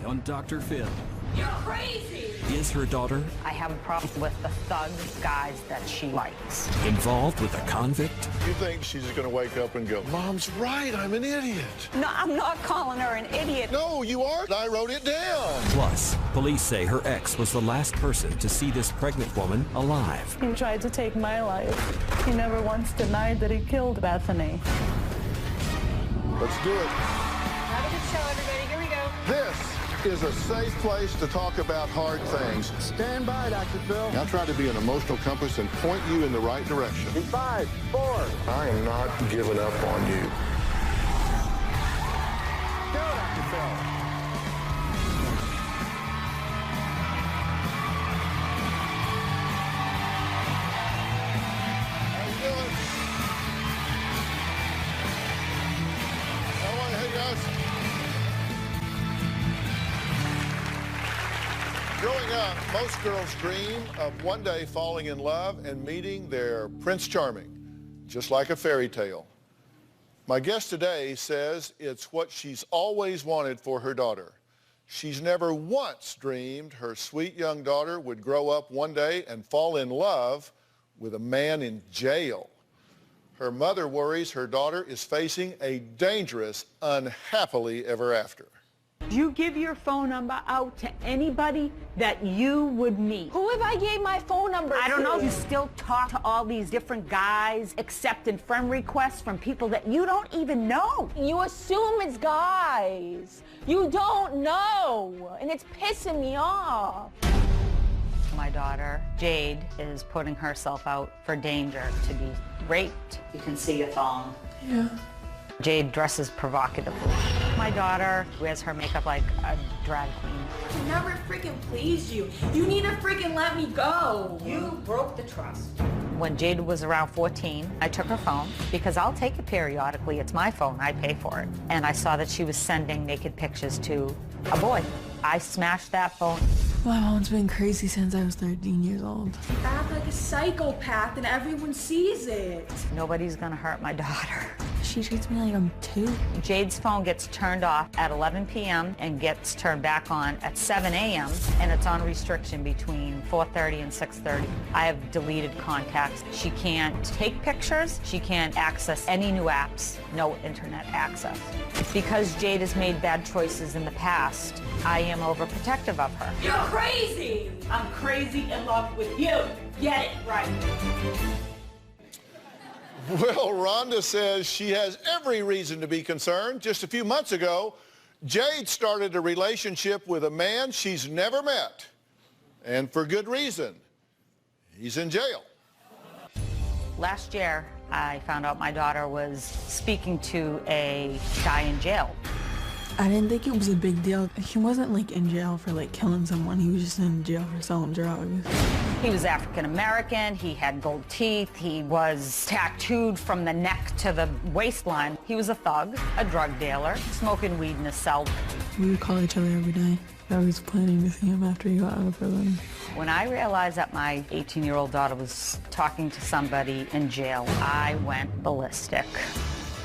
on Dr. Phil. You're crazy! Is her daughter I have a problem with the thug guys that she likes. involved with a convict? You think she's going to wake up and go, Mom's right, I'm an idiot. No, I'm not calling her an idiot. No, you are. I wrote it down. Plus, police say her ex was the last person to see this pregnant woman alive. He tried to take my life. He never once denied that he killed Bethany. Let's do it. Have a good show, everybody. Here we go. This is a safe place to talk about hard things. Stand by, Dr. Phil. I'll try to be an emotional compass and point you in the right direction. 5, 4. I am not giving up on you. Go, Dr. Phil. How you doing? All right, hey, guys. Growing up, most girls dream of one day falling in love and meeting their Prince Charming, just like a fairy tale. My guest today says it's what she's always wanted for her daughter. She's never once dreamed her sweet young daughter would grow up one day and fall in love with a man in jail. Her mother worries her daughter is facing a dangerous, unhappily ever after. Do you give your phone number out to anybody that you would meet? Who have I gave my phone number I don't to? know. You still talk to all these different guys, accepting friend requests from people that you don't even know. You assume it's guys. You don't know. And it's pissing me off. My daughter, Jade, is putting herself out for danger to be raped. You can see your thong. Yeah. Jade dresses provocatively. My daughter wears her makeup like a drag queen. I never freaking pleased you. You need to freaking let me go. You broke the trust. When Jade was around 14, I took her phone because I'll take it periodically. It's my phone. I pay for it. And I saw that she was sending naked pictures to a boy. I smashed that phone. My mom's been crazy since I was 13 years old. I act like a psychopath and everyone sees it. Nobody's gonna hurt my daughter. She treats me like I'm 2. Jade's phone gets turned off at 11 p.m. and gets turned back on at 7 a.m. and it's on restriction between 4:30 and 6:30. I have deleted contacts. She can't take pictures. She can't access any new apps. No internet access. Because Jade has made bad choices in the past, I am overprotective of her. You're crazy. I'm crazy in love with you. Get it right. Well, Rhonda says she has every reason to be concerned. Just a few months ago, Jade started a relationship with a man she's never met. And for good reason. He's in jail. Last year, I found out my daughter was speaking to a guy in jail. I didn't think it was a big deal. He wasn't like in jail for like killing someone. He was just in jail for selling drugs. He was African American, he had gold teeth, he was tattooed from the neck to the waistline. He was a thug, a drug dealer, smoking weed in his cell. We would call each other every day. I was planning to see him after he got out of prison. When I realized that my 18-year-old daughter was talking to somebody in jail, I went ballistic.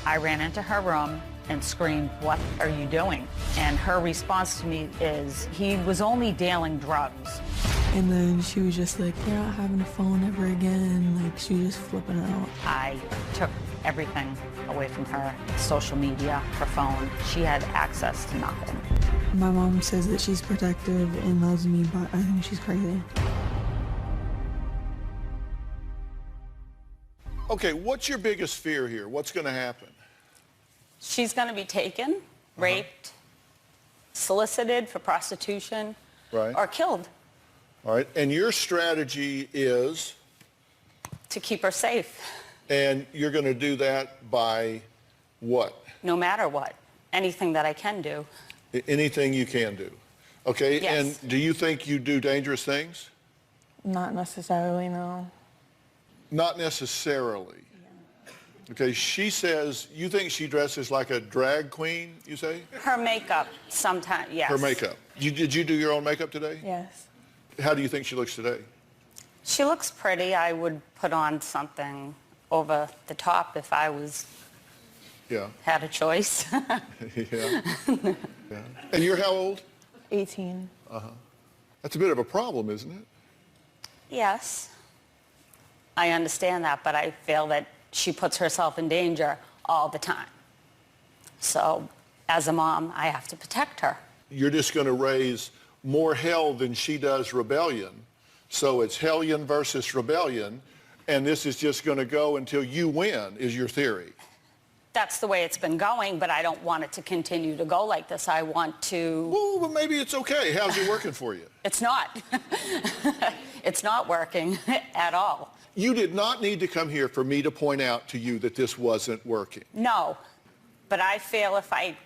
I ran into her room and screamed, "What are you doing?" And her response to me is, he was only dealing drugs. And then she was just like, "You're not having a phone ever again." Like, she was just flipping out. I took everything away from her, social media, her phone. She had access to nothing. My mom says that she's protective and loves me, but I think she's crazy. Okay, what's your biggest fear here? What's going to happen? She's going to be taken, raped, solicited for prostitution, Right. or killed All right, and your strategy is, to keep her safe, and you're going to do that by what? no matter what. Anything that I can do. Anything you can do. Okay, Yes. and do you think you do dangerous things? Not necessarily, no. Not necessarily. Okay, she says, you think she dresses like a drag queen, you say? Her makeup, sometimes, yes. Her makeup. Did you do your own makeup today? Yes. How do you think she looks today? She looks pretty. I would put on something over the top if I Yeah. had a choice. Yeah. Yeah. And you're how old? 18. That's a bit of a problem, isn't it? Yes, I understand that, but I feel that she puts herself in danger all the time. So, as a mom, I have to protect her. You're just going to raise more hell than she does rebellion. So it's hellion versus rebellion, and this is just going to go until you win, is your theory. That's the way it's been going, but I don't want it to continue to go like this. I want to... Well, but maybe it's okay. How's it working for you? It's not. It's not working at all. You did not need to come here for me to point out to you that this wasn't working. No, but I feel if I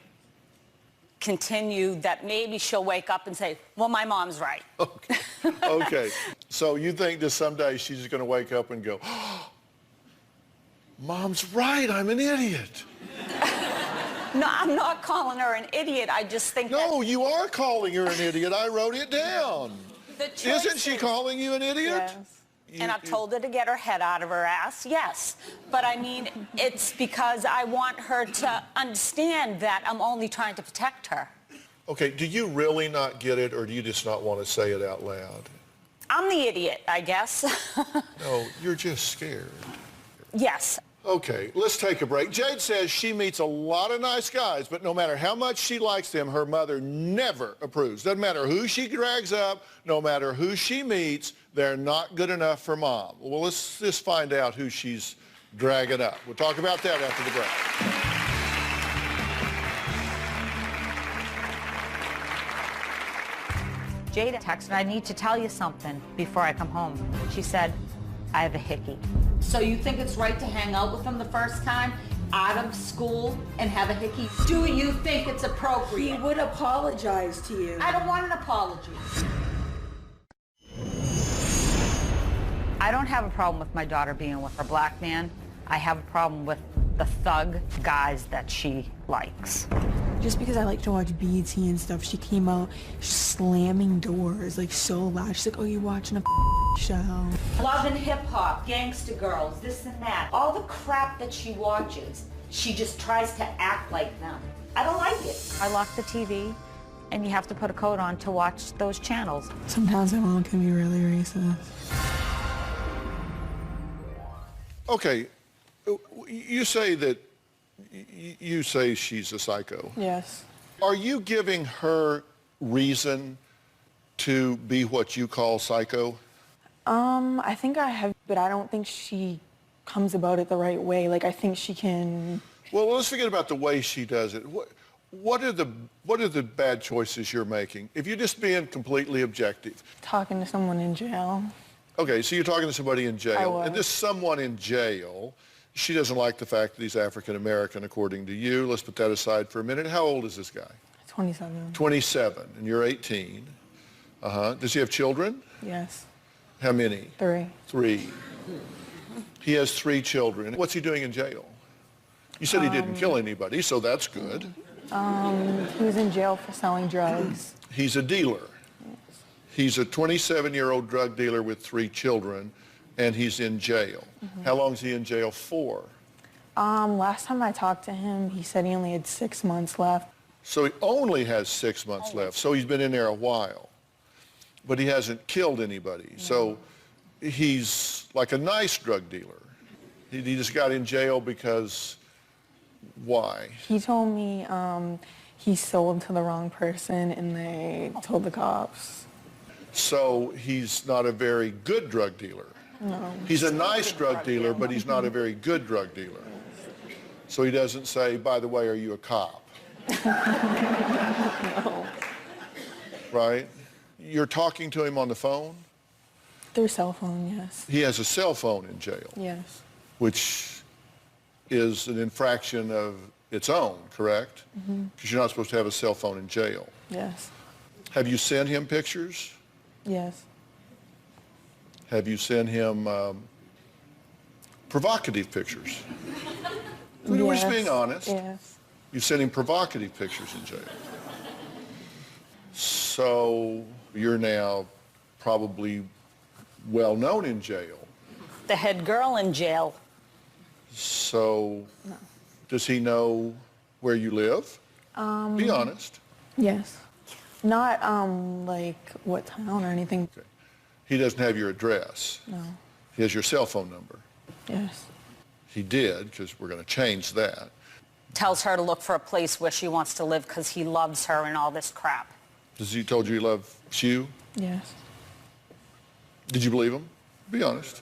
continue that maybe she'll wake up and say, well, my mom's right. Okay. Okay. So you think that someday she's just going to wake up and go, oh, Mom's right, I'm an idiot. No, I'm not calling her an idiot. I just think No, you are calling her an idiot. I wrote it down. Isn't she calling you an idiot? Yes. And I've told her to get her head out of her ass, yes. But I mean, it's because I want her to understand that I'm only trying to protect her. Okay, do you really not get it, or do you just not want to say it out loud? I'm the idiot, I guess. No, you're just scared. Yes. Okay, let's take a break. Jade says she meets a lot of nice guys, but no matter how much she likes them, her mother never approves. Doesn't matter who she drags up, no matter who she meets, they're not good enough for Mom. Well, let's just find out who she's dragging up. We'll talk about that after the break. Jada texted, I need to tell you something before I come home. She said, I have a hickey. So you think it's right to hang out with him the first time, out of school, and have a hickey? Do you think it's appropriate? He would apologize to you. I don't want an apology. I don't have a problem with my daughter being with a black man. I have a problem with the thug guys that she likes. Just because I like to watch BET and stuff, she came out slamming doors like so loud. She's like, oh, you're watching a show. Love and hip hop, gangster girls, this and that. All the crap that she watches, she just tries to act like them. I don't like it. I lock the TV, and you have to put a coat on to watch those channels. Sometimes my mom can be really racist. Okay, you say that you say she's a psycho. Yes. Are you giving her reason to be what you call psycho? I think I have, but I don't think she comes about it the right way. Like, I think she can... Well, let's forget about the way she does it. What are the bad choices you're making? If you're just being completely objective. Talking to someone in jail. Okay, so you're talking to somebody in jail. I was. And this someone in jail, she doesn't like the fact that he's African-American, according to you. Let's put that aside for a minute. How old is this guy? 27. 27, and you're 18. Does he have children? Yes. How many? 3. 3. He has 3 children. What's he doing in jail? You said he didn't kill anybody, so that's good. He was in jail for selling drugs. He's a dealer. Yes. He's a 27-year-old drug dealer with 3 children, and he's in jail. How long is he in jail for? Last time I talked to him, he said he only had 6 months left. So he only has 6 months left. So he's been in there a while. But he hasn't killed anybody. No. So he's like a nice drug dealer. He just got in jail because why? He told me he sold to the wrong person and they told the cops. So he's not a very good drug dealer. No. He's a nice drug dealer, but he's not a very good drug dealer. So he doesn't say, by the way, are you a cop? No. Right? You're talking to him on the phone? Through cell phone, yes. He has a cell phone in jail. Yes. Which is an infraction of its own, correct? Because you're not supposed to have a cell phone in jail. Yes. Have you sent him pictures? Yes. Have you sent him provocative pictures? We're just being honest. Yes. You sent him provocative pictures in jail. So you're now probably well known in jail. The head girl in jail. So does he know where you live? Be honest. Yes. Not, like, what town or anything. Okay. He doesn't have your address. No. He has your cell phone number. Yes. He did, because we're going to change that. Tells her to look for a place where she wants to live because he loves her and all this crap. Has he told you he loves you? Yes. Did you believe him? Be honest.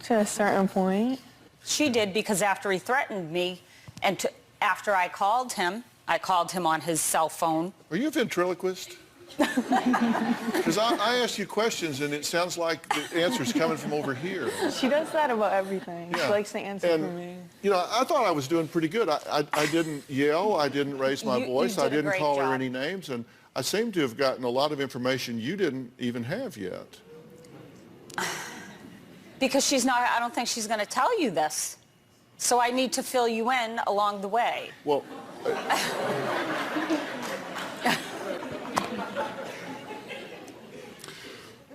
To a certain point. She did, because after he threatened me and after I called him on his cell phone. Are you a ventriloquist? Because I ask you questions and it sounds like the answer's coming from over here. She does that about everything. Yeah. She likes to answer for me. You know, I thought I was doing pretty good. I didn't yell. I didn't raise my voice. I didn't call her any names. And I seem to have gotten a lot of information you didn't even have yet. Because I don't think she's going to tell you this. So I need to fill you in along the way. Well,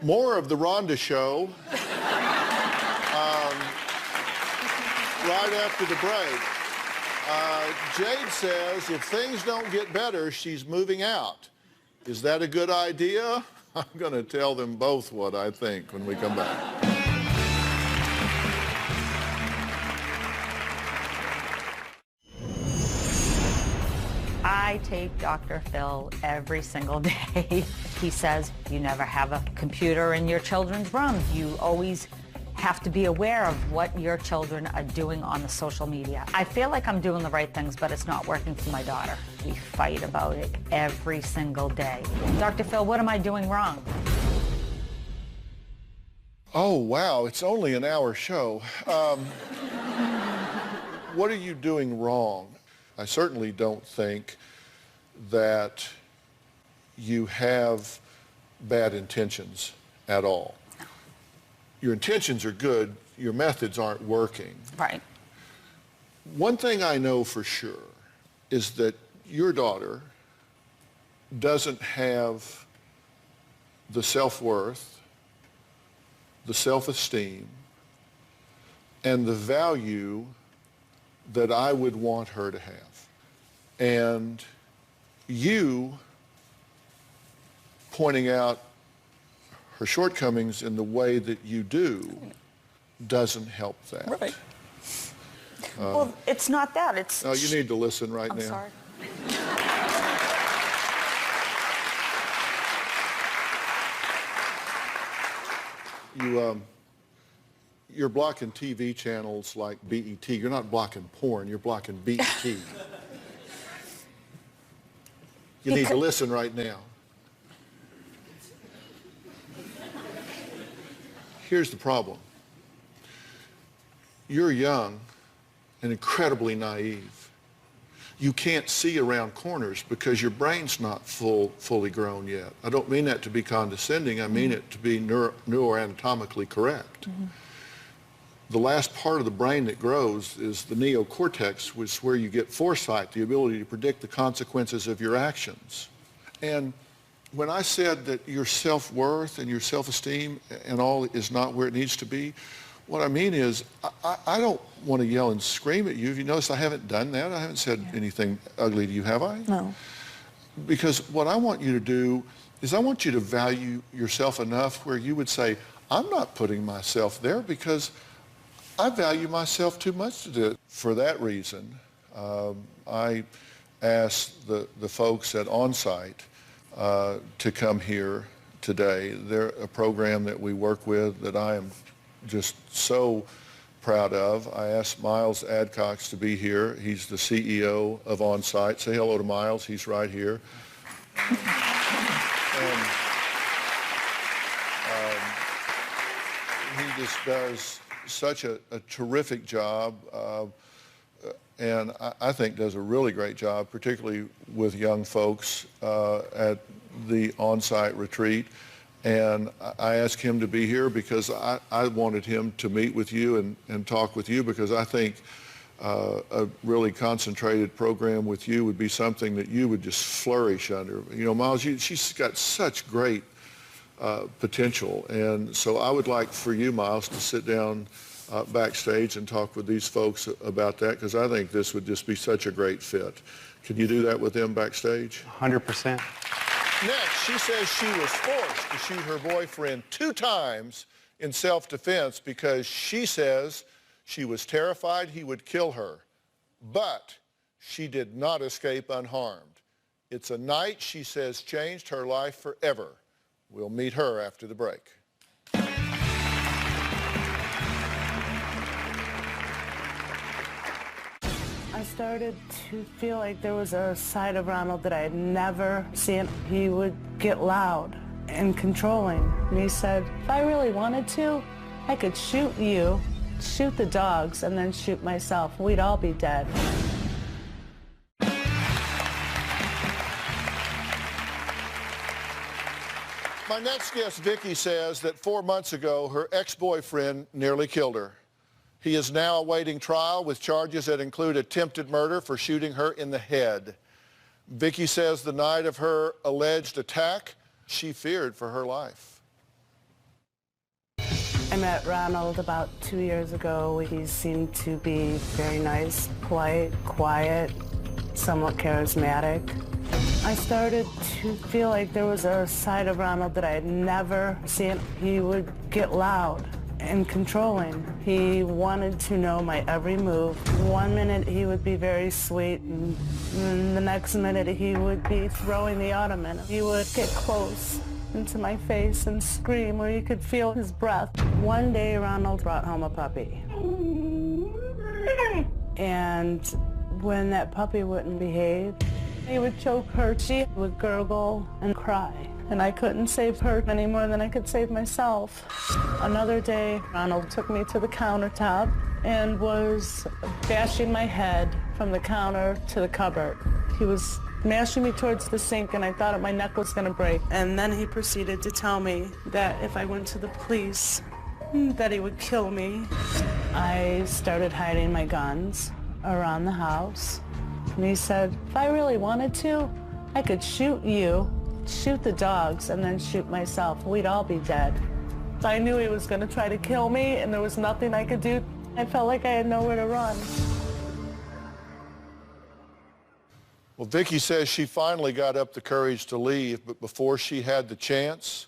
more of the Rhonda Show right after the break. Jade says if things don't get better, she's moving out. Is that a good idea? I'm going to tell them both what I think when we come back. I tape Dr. Phil every single day. He says you never have a computer in your children's room. You always have to be aware of what your children are doing on the social media. I feel like I'm doing the right things, but it's not working for my daughter. We fight about it every single day. Dr. Phil, what am I doing wrong? Oh, wow, it's only an hour show. What are you doing wrong? I certainly don't think that you have bad intentions at all. Your intentions are good, your methods aren't working. Right. One thing I know for sure is that your daughter doesn't have the self-worth, the self-esteem, and the value that I would want her to have. And you pointing out her shortcomings in the way that you do doesn't help that. Right. Well, it's not that. It's... No, you need to listen right now. I'm sorry. You're blocking TV channels like BET. You're not blocking porn, you're blocking BET. You need to listen right now. Here's the problem. You're young and incredibly naive. You can't see around corners because your brain's not fully grown yet. I don't mean that to be condescending. I mean it to be neuroanatomically correct. Mm-hmm. The last part of the brain that grows is the neocortex, which is where you get foresight, the ability to predict the consequences of your actions. And when I said that your self-worth and your self-esteem and all is not where it needs to be, what I mean is I don't want to yell and scream at you. Have you noticed I haven't done that? I haven't said anything ugly to you, have I? No. Because what I want you to do is I want you to value yourself enough where you would say, I'm not putting myself there because I value myself too much to do it. For that reason, I asked the folks at Onsite to come here today. They're a program that we work with that I am just so proud of. I asked Miles Adcox to be here. He's the CEO of Onsite. Say hello to Miles. He's right here. And, he just does such a terrific job and I think does a really great job, particularly with young folks at the on-site retreat. And I asked him to be here because I wanted him to meet with you and talk with you because I think a really concentrated program with you would be something that you would just flourish under. You know, Miles, she's got such great potential. And so I would like for you, Miles, to sit down backstage and talk with these folks about that because I think this would just be such a great fit. Can you do that with them backstage? 100%. Next, she says she was forced to shoot her boyfriend 2 times in self-defense because she says she was terrified he would kill her. But she did not escape unharmed. It's a night she says changed her life forever. We'll meet her after the break. I started to feel like there was a side of Ronald that I had never seen. He would get loud and controlling. And he said, if I really wanted to, I could shoot you, shoot the dogs, and then shoot myself. We'd all be dead. My next guest, Vicky, says that 4 months ago, her ex-boyfriend nearly killed her. He is now awaiting trial with charges that include attempted murder for shooting her in the head. Vicky says the night of her alleged attack, she feared for her life. I met Ronald about 2 years ago. He seemed to be very nice, polite, quiet, somewhat charismatic. I started to feel like there was a side of Ronald that I had never seen. He would get loud and controlling. He wanted to know my every move. 1 minute he would be very sweet, and the next minute he would be throwing the ottoman. He would get close into my face and scream where you could feel his breath. One day Ronald brought home a puppy. And when that puppy wouldn't behave, he would choke her. She would gurgle and cry. And I couldn't save her any more than I could save myself. Another day, Ronald took me to the countertop and was bashing my head from the counter to the cupboard. He was mashing me towards the sink, and I thought my neck was going to break. And then he proceeded to tell me that if I went to the police, that he would kill me. I started hiding my guns around the house. And he said, if I really wanted to, I could shoot you, shoot the dogs, and then shoot myself. We'd all be dead. I knew he was going to try to kill me, and there was nothing I could do. I felt like I had nowhere to run. Well, Vicky says she finally got up the courage to leave, but before she had the chance,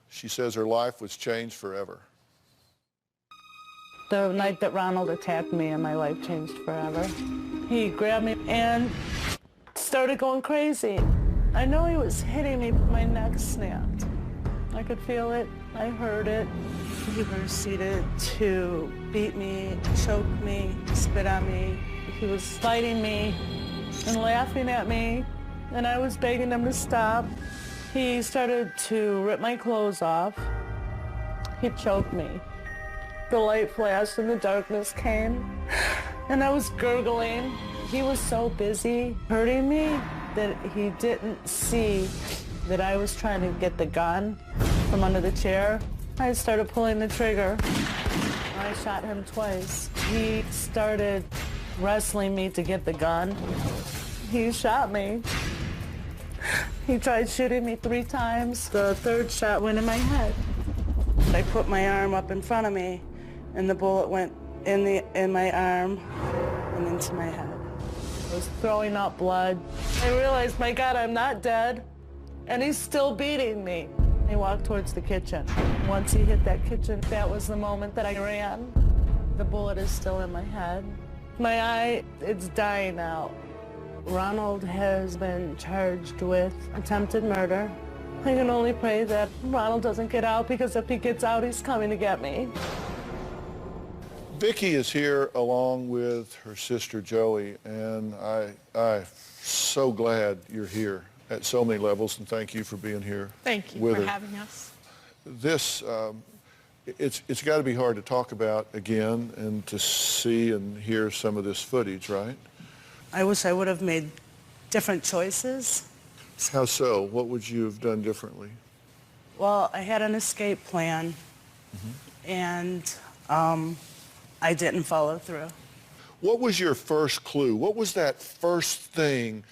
she says her life was changed forever. The night that Ronald attacked me, and my life changed forever. He grabbed me and started going crazy. I know he was hitting me, but my neck snapped. I could feel it. I heard it. He proceeded to beat me, choke me, spit on me. He was fighting me and laughing at me, and I was begging him to stop. He started to rip my clothes off. He choked me. The light flashed and the darkness came, and I was gurgling. He was so busy hurting me that he didn't see that I was trying to get the gun from under the chair. I started pulling the trigger. I shot him twice. He started wrestling me to get the gun. He shot me. He tried shooting me 3 times. The third shot went in my head. I put my arm up in front of me, and the bullet went in my arm and into my head. I was throwing up blood. I realized, my God, I'm not dead, and he's still beating me. He walked towards the kitchen. Once he hit that kitchen, that was the moment that I ran. The bullet is still in my head. My eye, it's dying out. Ronald has been charged with attempted murder. I can only pray that Ronald doesn't get out, because if he gets out, he's coming to get me. Vicky is here along with her sister Joey, and I'm so glad you're here at so many levels, and thank you for being here. Thank you with for her. having us. This, it's got to be hard to talk about again and to see and hear some of this footage, right? I wish I would have made different choices. How so? What would you have done differently? Well, I had an escape plan, and I didn't follow through. What was your first clue? What was that first thing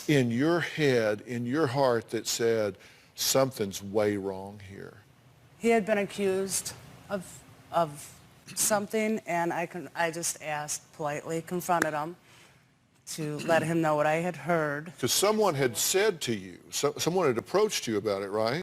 in your head, in your heart, that said, something's way wrong here? He had been accused of something, and I just asked politely, confronted him, to let him know what I had heard. Because someone had said to you, someone had approached you about it, right?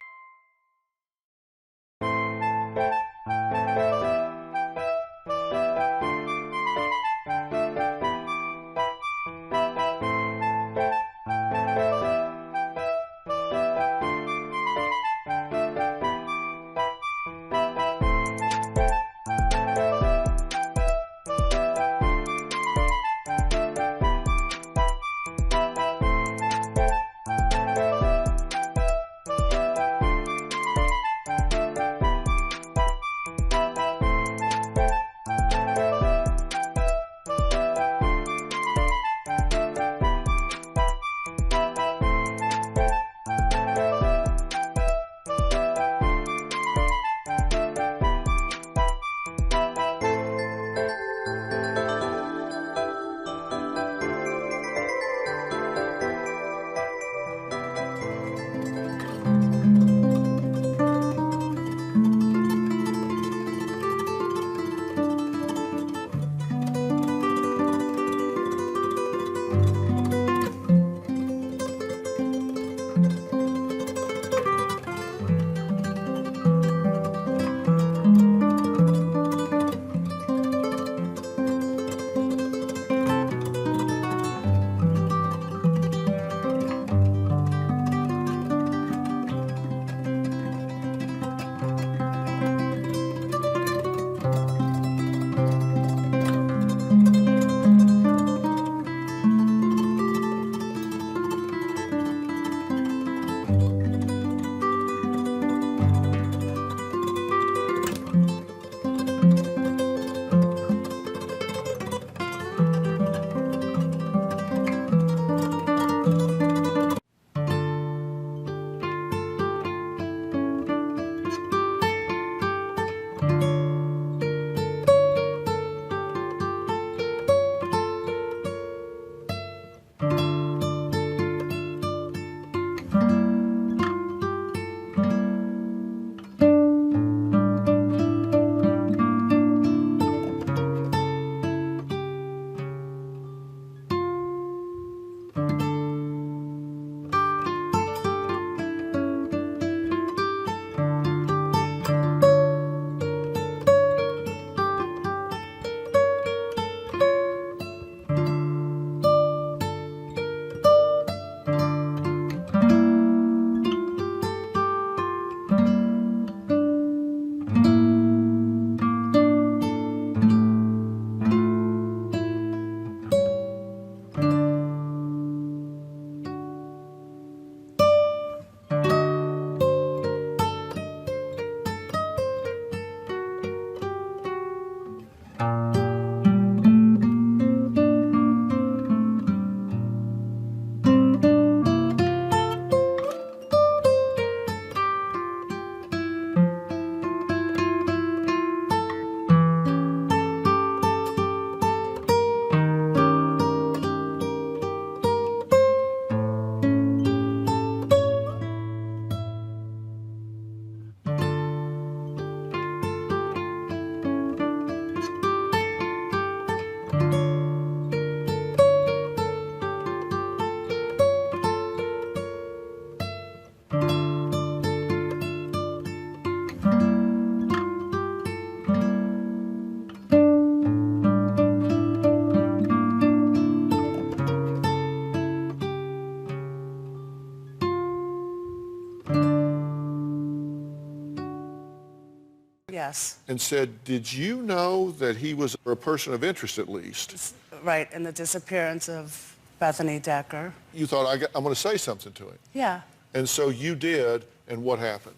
Yes. And said, did you know that he was a person of interest at least? Right, in the disappearance of Bethany Decker. You thought, I'm going to say something to him. Yeah. And so you did, and what happened?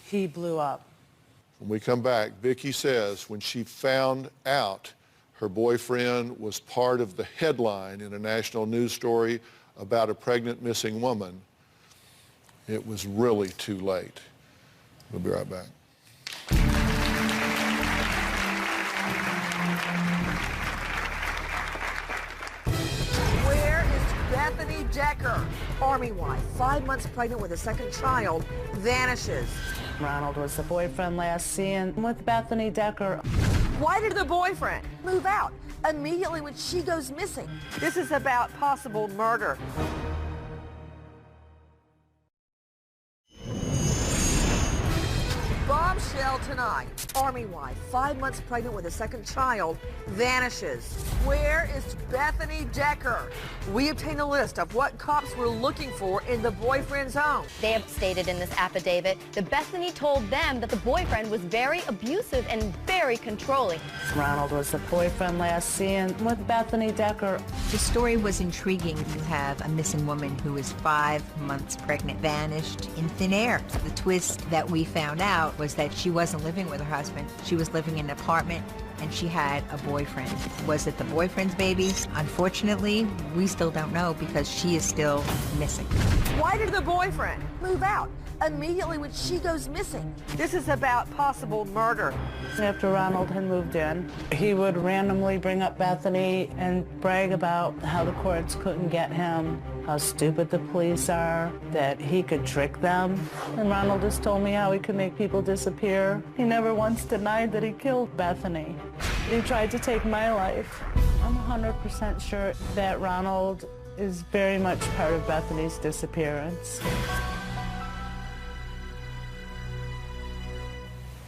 He blew up. When we come back, Vicki says when she found out her boyfriend was part of the headline in a national news story about a pregnant missing woman, it was really too late. We'll be right back. Where is Bethany Decker? Army wife, 5 months pregnant with a second child, vanishes. Ronald was the boyfriend last seen with Bethany Decker. Why did the boyfriend move out immediately when she goes missing. This is about possible murder. Bombshell tonight. Army wife, 5 months pregnant with a second child, vanishes. Where is Bethany Decker? We obtained a list of what cops were looking for in the boyfriend's home. They have stated in this affidavit that Bethany told them that the boyfriend was very abusive and very controlling. Ronald was the boyfriend last seen with Bethany Decker. The story was intriguing. You have a missing woman who is 5 months pregnant, vanished in thin air. The twist that we found out was that she wasn't living with her husband. She was living in an apartment and she had a boyfriend. Was it the boyfriend's baby? Unfortunately, we still don't know because she is still missing. Why did the boyfriend move out immediately when she goes missing? This is about possible murder. After Ronald had moved in, he would randomly bring up Bethany and brag about how the courts couldn't get him, how stupid the police are, that he could trick them. And Ronald just told me how he could make people disappear. He never once denied that he killed Bethany. He tried to take my life. I'm 100% sure that Ronald is very much part of Bethany's disappearance.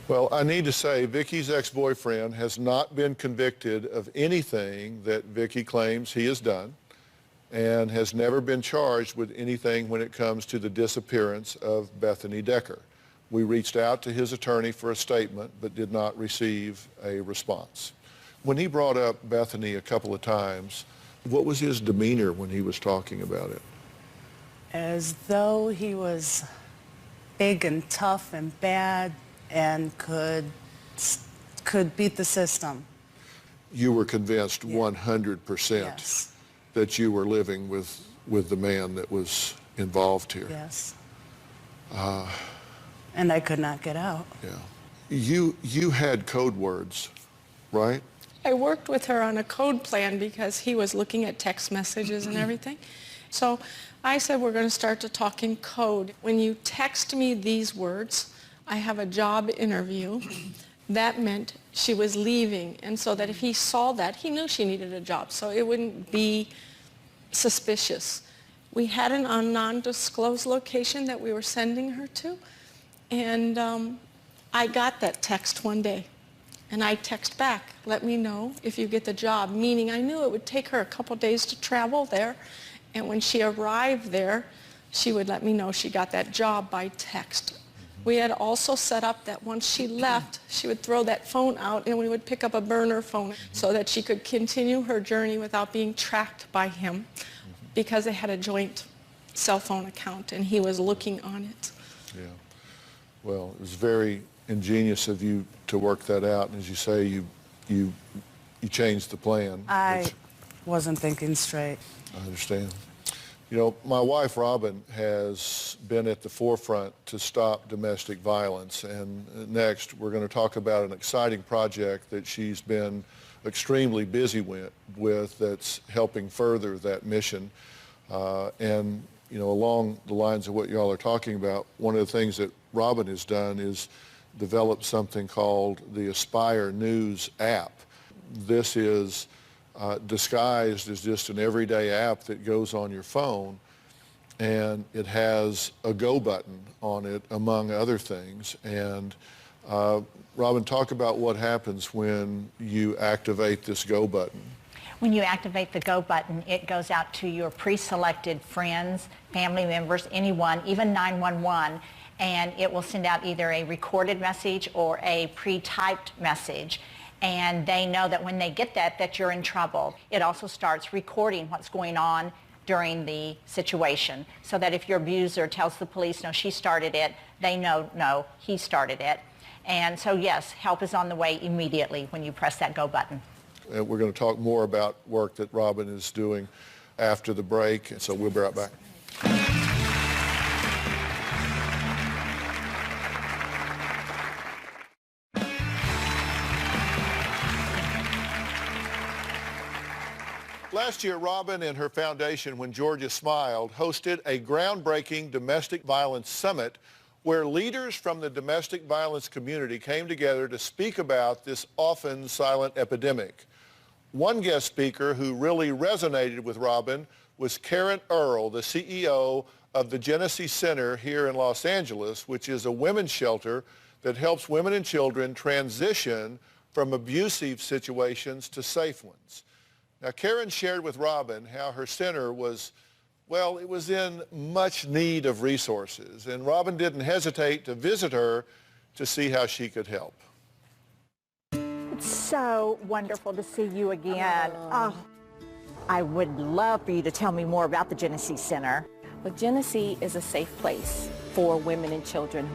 Well, I need to say Vicky's ex-boyfriend has not been convicted of anything that Vicky claims he has done and has never been charged with anything when it comes to the disappearance of Bethany Decker. We reached out to his attorney for a statement but did not receive a response. When he brought up Bethany a couple of times, what was his demeanor when he was talking about it? As though he was big and tough and bad and could beat the system. You were convinced 100% Yes. that you were living with the man that was involved here. Yes. And I could not get out. Yeah. You had code words, right? I worked with her on a code plan because he was looking at text messages and everything. So I said, we're going to start to talk in code. When you text me these words, I have a job interview, that meant she was leaving. And so that if he saw that, he knew she needed a job, so it wouldn't be suspicious. We had an non-disclosed location that we were sending her to, and I got that text one day. And I text back, let me know if you get the job, meaning I knew it would take her a couple days to travel there. And when she arrived there, she would let me know she got that job by text. We had also set up that once she left, she would throw that phone out and we would pick up a burner phone so that she could continue her journey without being tracked by him because they had a joint cell phone account and he was looking on it. Yeah. Well, it was very ingenious of you to work that out. And as you say, you changed the plan. I wasn't thinking straight. I understand. You know, my wife, Robin, has been at the forefront to stop domestic violence. And next, we're going to talk about an exciting project that she's been extremely busy with that's helping further that mission. And, you know, along the lines of what y'all are talking about, one of the things that Robin has done is develop something called the Aspire News app. This is disguised as just an everyday app that goes on your phone, and it has a go button on it, among other things. And Robin, talk about what happens when you activate this go button. When you activate the go button, it goes out to your pre-selected friends, family members, anyone, even 911, and it will send out either a recorded message or a pre-typed message. And they know that when they get that you're in trouble. It also starts recording what's going on during the situation, so that if your abuser tells the police, no, she started it, they know, no, he started it. And so, yes, help is on the way immediately when you press that go button. And we're going to talk more about work that Robin is doing after the break, and so we'll be right back. Last year, Robin and her foundation, When Georgia Smiled, hosted a groundbreaking domestic violence summit where leaders from the domestic violence community came together to speak about this often silent epidemic. One guest speaker who really resonated with Robin was Karen Earl, the CEO of the Genesee Center here in Los Angeles, which is a women's shelter that helps women and children transition from abusive situations to safe ones. Now, Karen shared with Robin how her center was, well, it was in much need of resources, and Robin didn't hesitate to visit her to see how she could help. It's so wonderful to see you again. Oh, I would love for you to tell me more about the Genesee Center. Well, Genesee is a safe place for women and children.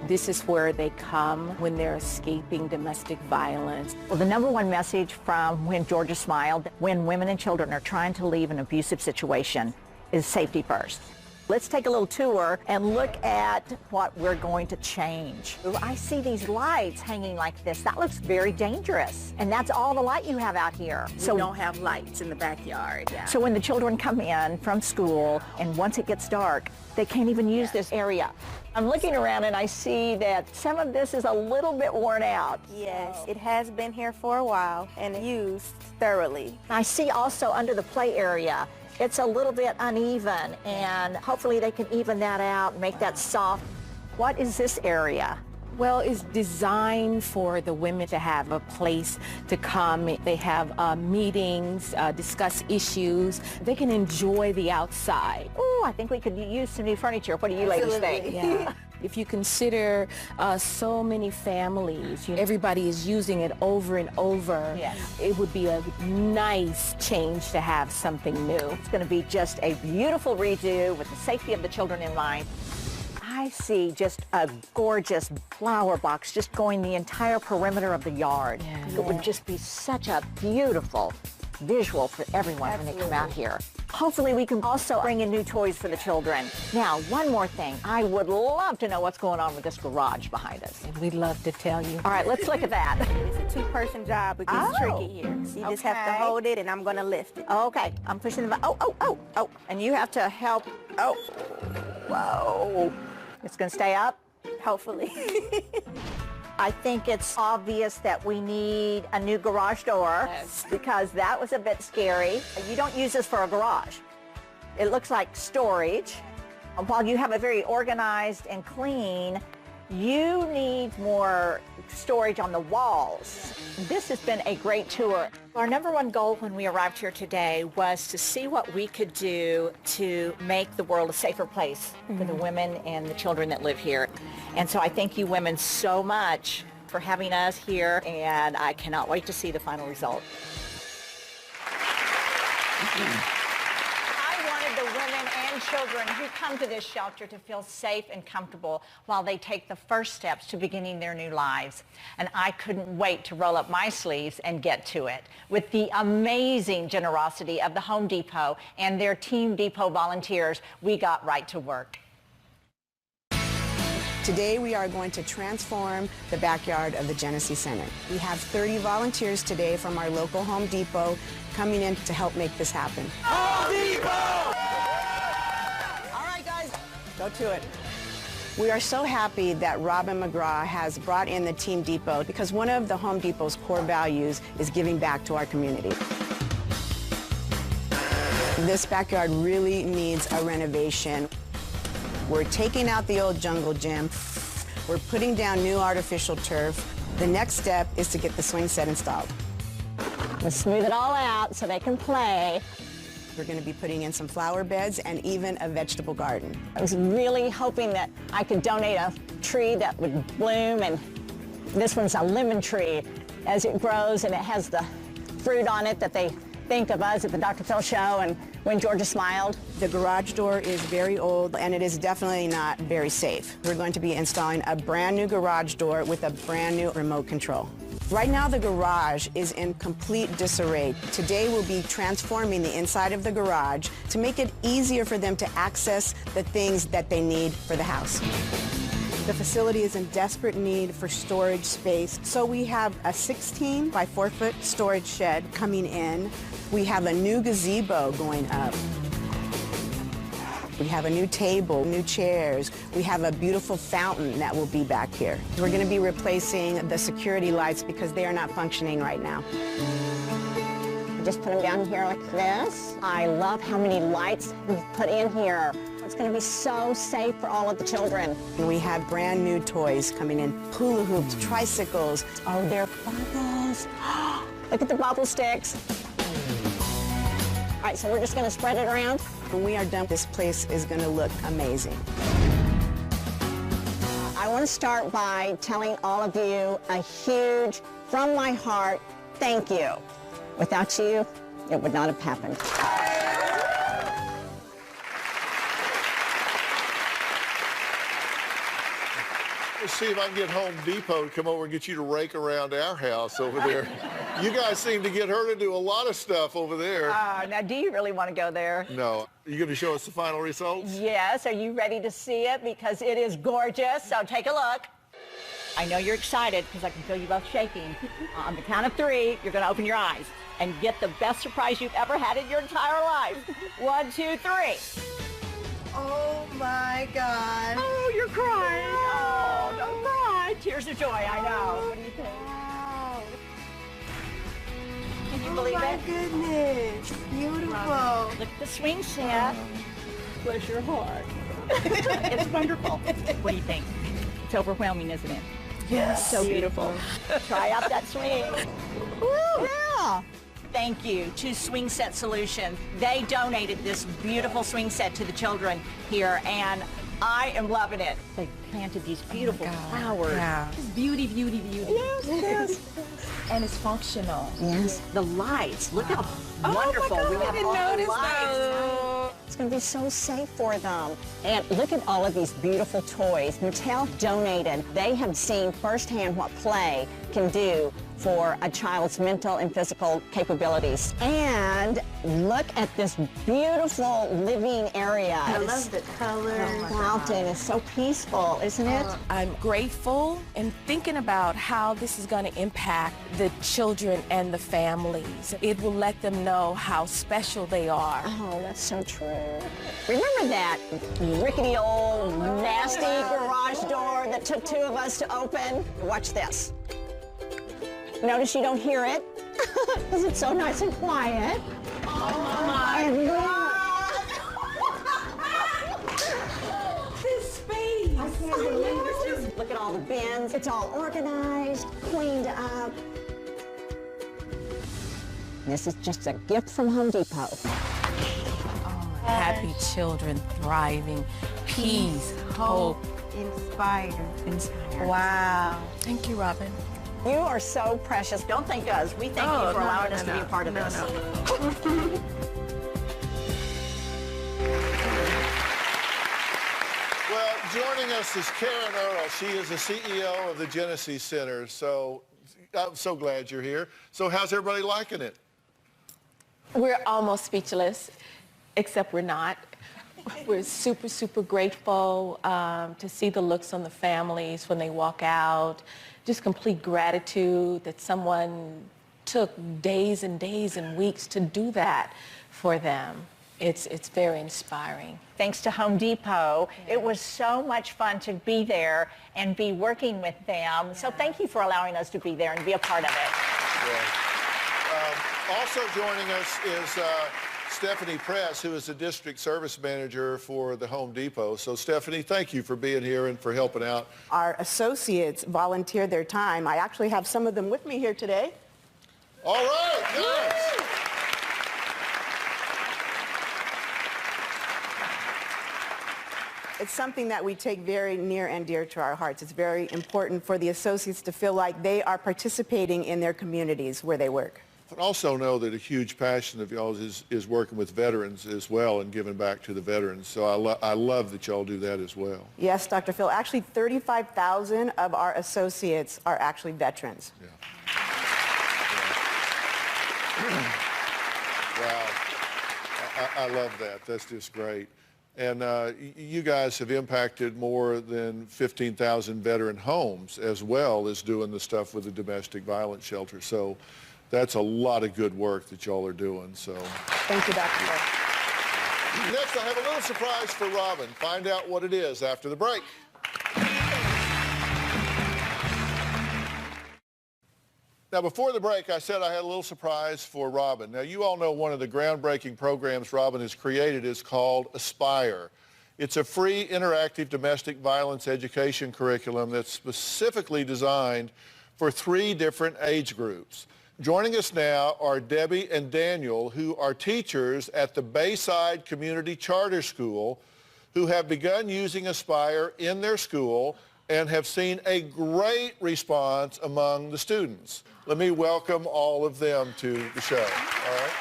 This is where they come when they're escaping domestic violence. Well, the #1 message from When Georgia Smiled, when women and children are trying to leave an abusive situation, is safety first. Let's take a little tour and look at what we're going to change. I see these lights hanging like this. That looks very dangerous. And that's all the light you have out here. So we don't have lights in the backyard. Yeah. So when the children come in from school and once it gets dark, they can't even use this area. I'm looking around and I see that some of this is a little bit worn out. Yes, it has been here for a while and used thoroughly. I see also under the play area, it's a little bit uneven, and hopefully they can even that out, make that soft. What is this area? Well, it's designed for the women to have a place to come. They have meetings, discuss issues. They can enjoy the outside. Oh, I think we could use some new furniture. What do you ladies think? Yeah. If you consider so many families, everybody is using it over and over, yes, it would be a nice change to have something new. It's going to be just a beautiful redo with the safety of the children in mind. I see just a gorgeous flower box just going the entire perimeter of the yard. Yeah. It would just be such a beautiful visual for everyone. Absolutely. When they come out here. Hopefully we can also bring in new toys for the children. Now, one more thing. I would love to know what's going on with this garage behind us. And we'd love to tell you. All right, let's look at that. It's a two-person job. It gets tricky here. So you just have to hold it, and I'm going to lift it. Okay, I'm pushing the button. Oh. And you have to help. Oh, whoa. It's going to stay up? Hopefully. I think it's obvious that we need a new garage door, yes, because that was a bit scary. You don't use this for a garage. It looks like storage. While you have it very organized and clean, you need more storage on the walls. This has been a great tour. Our #1 goal when we arrived here today was to see what we could do to make the world a safer place for the women and the children that live here. And so I thank you women so much for having us here, and I cannot wait to see the final result. I wanted the women and children who come to this shelter to feel safe and comfortable while they take the first steps to beginning their new lives. And I couldn't wait to roll up my sleeves and get to it. With the amazing generosity of the Home Depot and their Team Depot volunteers, we got right to work. Today we are going to transform the backyard of the Genesee Center. We have 30 volunteers today from our local Home Depot coming in to help make this happen. Home Depot! All right, guys, go to it. We are so happy that Robin McGraw has brought in the Team Depot because one of the Home Depot's core values is giving back to our community. This backyard really needs a renovation. We're taking out the old jungle gym. We're putting down new artificial turf. The next step is to get the swing set installed. Let's smooth it all out so they can play. We're going to be putting in some flower beds and even a vegetable garden. I was really hoping that I could donate a tree that would bloom, and this one's a lemon tree. As it grows and it has the fruit on it that they think of us at the Dr. Phil Show and When Georgia Smiled. The garage door is very old and it is definitely not very safe. We're going to be installing a brand new garage door with a brand new remote control. Right now the garage is in complete disarray. Today we'll be transforming the inside of the garage to make it easier for them to access the things that they need for the house. The facility is in desperate need for storage space. So we have a 16 by 4 foot storage shed coming in. We have a new gazebo going up. We have a new table, new chairs. We have a beautiful fountain that will be back here. We're going to be replacing the security lights because they are not functioning right now. I just put them down here like this. I love how many lights we've put in here. It's going to be so safe for all of the children. And we have brand new toys coming in. Hula hoops, tricycles. Oh, they're bubbles. Look at the bubble sticks. All right, so we're just going to spread it around. When we are done, this place is going to look amazing. I want to start by telling all of you a huge, from my heart, thank you. Without you, it would not have happened. Let's see if I can get Home Depot to come over and get you to rake around our house over there. You guys seem to get her to do a lot of stuff over there. Now, do you really want to go there? No. Are you going to show us the final results? Yes. Are you ready to see it? Because it is gorgeous. So take a look. I know you're excited because I can feel you both shaking. On the count of 3, you're going to open your eyes and get the best surprise you've ever had in your entire life. 1, 2, 3. Oh my God. Oh, you're crying. Oh, don't cry. Tears of joy, I know. What do you think? Can you believe it? Oh my goodness. Beautiful. Look at the swing set. Bless your heart. It's wonderful. What do you think? It's overwhelming, isn't it? Yes. So beautiful. Try out that swing. Woo! Yeah. Thank you to Swing Set Solutions. They donated this beautiful swing set to the children here, and I am loving it. They planted these beautiful flowers. Yeah. It's beauty, beauty, beauty. Yes, yes. And it's functional. Yes. The lights. Look how wonderful. Oh my God, We have I didn't all the notice lights. those. It's going to be so safe for them. And look at all of these beautiful toys. Mattel donated. They have seen firsthand what play can do for a child's mental and physical capabilities. And look at this beautiful living area. I love the color. The fountain is so peaceful, isn't it? I'm grateful and thinking about how this is going to impact the children and the families. It will let them know how special they are. Oh, that's so true. Remember that rickety old nasty garage door that took 2 of us to open? Watch this. Notice you don't hear it because it's so nice and quiet. Oh my God. This space. I can't believe it. Look at all the bins. It's all organized, cleaned up. This is just a gift from Home Depot. Happy children, thriving, peace, hope. Inspired. Wow. Thank you, Robin. You are so precious. Don't thank us. We thank you for allowing us to be a part of this. Well, joining us is Karen Earl. She is the CEO of the Genesis Center. So I'm so glad you're here. So how's everybody liking it? We're almost speechless, except we're not. We're super, super grateful to see the looks on the families when they walk out. Just complete gratitude that someone took days and days and weeks to do that for them. It's very inspiring. Thanks to Home Depot. It was so much fun to be there and be working with them. Yeah. So thank you for allowing us to be there and be a part of it. Yeah. Also joining us is Stephanie Press, who is the district service manager for the Home Depot. So Stephanie, thank you for being here and for helping out. Our associates volunteer their time. I actually have some of them with me here today. All right, nice. It's something that we take very near and dear to our hearts. It's very important for the associates to feel like they are participating in their communities where they work. But also know that a huge passion of y'all's is working with veterans as well and giving back to the veterans. So I love that y'all do that as well. Yes, Dr. Phil. Actually, 35,000 of our associates are actually veterans. Yeah. Wow. I love that. That's just great. And you guys have impacted more than 15,000 veteran homes as well as doing the stuff with the domestic violence shelter. So that's a lot of good work that y'all are doing. So thank you, Dr. Phil. Next, I have a little surprise for Robin. Find out what it is after the break. Now, before the break, I said I had a little surprise for Robin. Now, you all know one of the groundbreaking programs Robin has created is called Aspire. It's a free, interactive domestic violence education curriculum that's specifically designed for 3 different age groups. Joining us now are Debbie and Daniel, who are teachers at the Bayside Community Charter School, who have begun using Aspire in their school and have seen a great response among the students. Let me welcome all of them to the show, all right?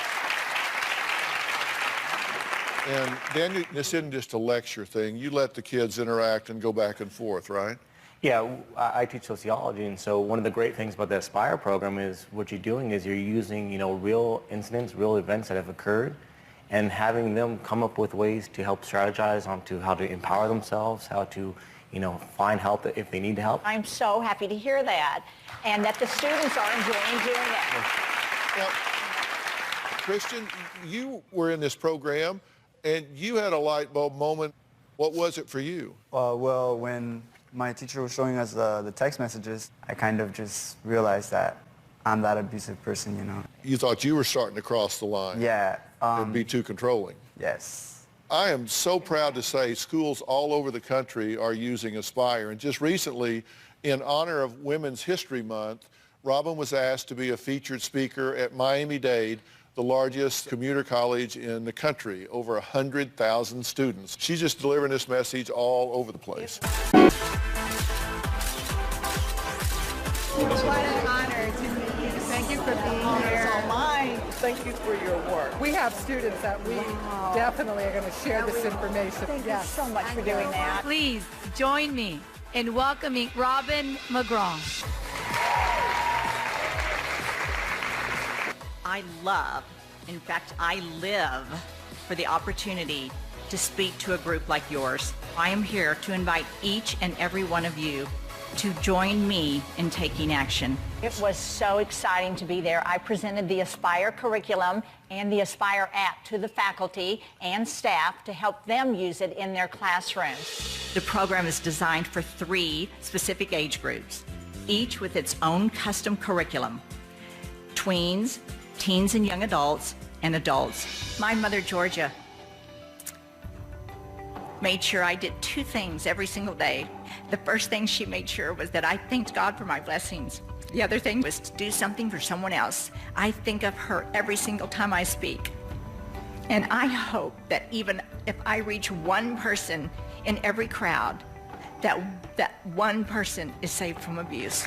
And Daniel, this isn't just a lecture thing. You let the kids interact and go back and forth, right? Yeah, I teach sociology, and so one of the great things about the Aspire program is what you're doing is you're using, real incidents, real events that have occurred, and having them come up with ways to help strategize onto how to empower themselves, how to find help if they need help. I'm so happy to hear that, and that the students are enjoying doing it. Now, Christian, you were in this program, and you had a light bulb moment. What was it for you? Well, when my teacher was showing us the text messages, I kind of just realized that I'm that abusive person, You thought you were starting to cross the line. Yeah. And be too controlling. Yes. I am so proud to say schools all over the country are using Aspire. And just recently, in honor of Women's History Month, Robin was asked to be a featured speaker at Miami-Dade, the largest commuter college in the country, over 100,000 students. She's just delivering this message all over the place. What an honor to meet you. Thank you for being here. It's all mine. Thank you for your work. We have students that we definitely are going to share this information. Thank you so much for doing that. Please join me in welcoming Robin McGraw. I love, in fact, I live for the opportunity to speak to a group like yours. I am here to invite each and every one of you to join me in taking action. It was so exciting to be there. I presented the Aspire curriculum and the Aspire app to the faculty and staff to help them use it in their classrooms. The program is designed for 3 specific age groups, each with its own custom curriculum: tweens, teens and young adults, and adults. My mother, Georgia, made sure I did 2 things every single day. The first thing she made sure was that I thanked God for my blessings. The other thing was to do something for someone else. I think of her every single time I speak. And I hope that even if I reach one person in every crowd, that one person is saved from abuse.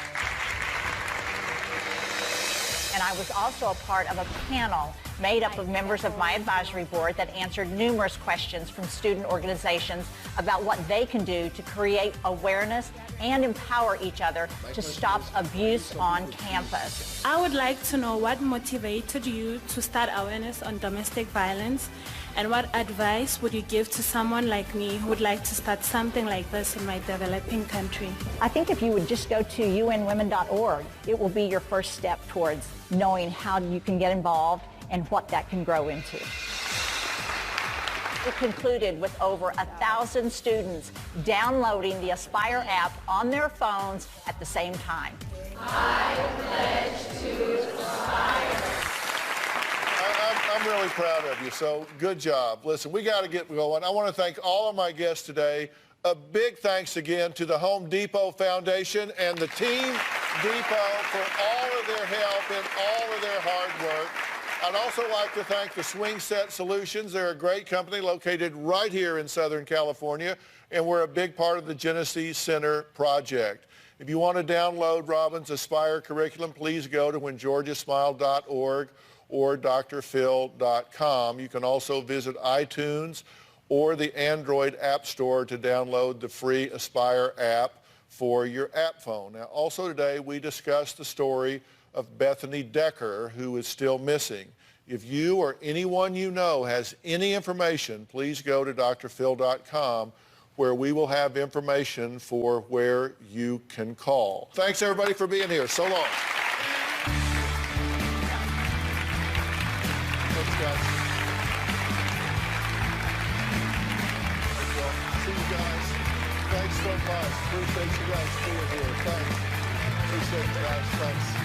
And I was also a part of a panel made up of members of my advisory board that answered numerous questions from student organizations about what they can do to create awareness and empower each other to stop abuse on campus. I would like to know what motivated you to start awareness on domestic violence, and what advice would you give to someone like me who would like to start something like this in my developing country? I think if you would just go to unwomen.org, it will be your first step towards knowing how you can get involved and what that can grow into. It concluded with over 1,000 students downloading the Aspire app on their phones at the same time. I pledge to Aspire. I'm really proud of you, so good job. Listen, we got to get going. I want to thank all of my guests today. A big thanks again to the Home Depot Foundation and the Team Depot for all of their help and all of their hard work. I'd also like to thank the Swing Set Solutions. They're a great company located right here in Southern California, and we're a big part of the Genesee Center project. If you want to download Robin's Aspire curriculum, please go to whengeorgiasmiled.org or drphil.com. You can also visit iTunes or the Android App Store to download the free Aspire app for your app phone. Now, also today, we discussed the story of Bethany Decker, who is still missing. If you or anyone you know has any information, please go to drphil.com, where we will have information for where you can call. Thanks, everybody, for being here. So long. Thanks, guys. See you guys. Thanks so much. Appreciate you guys being here. Thanks. Appreciate you guys. Thanks.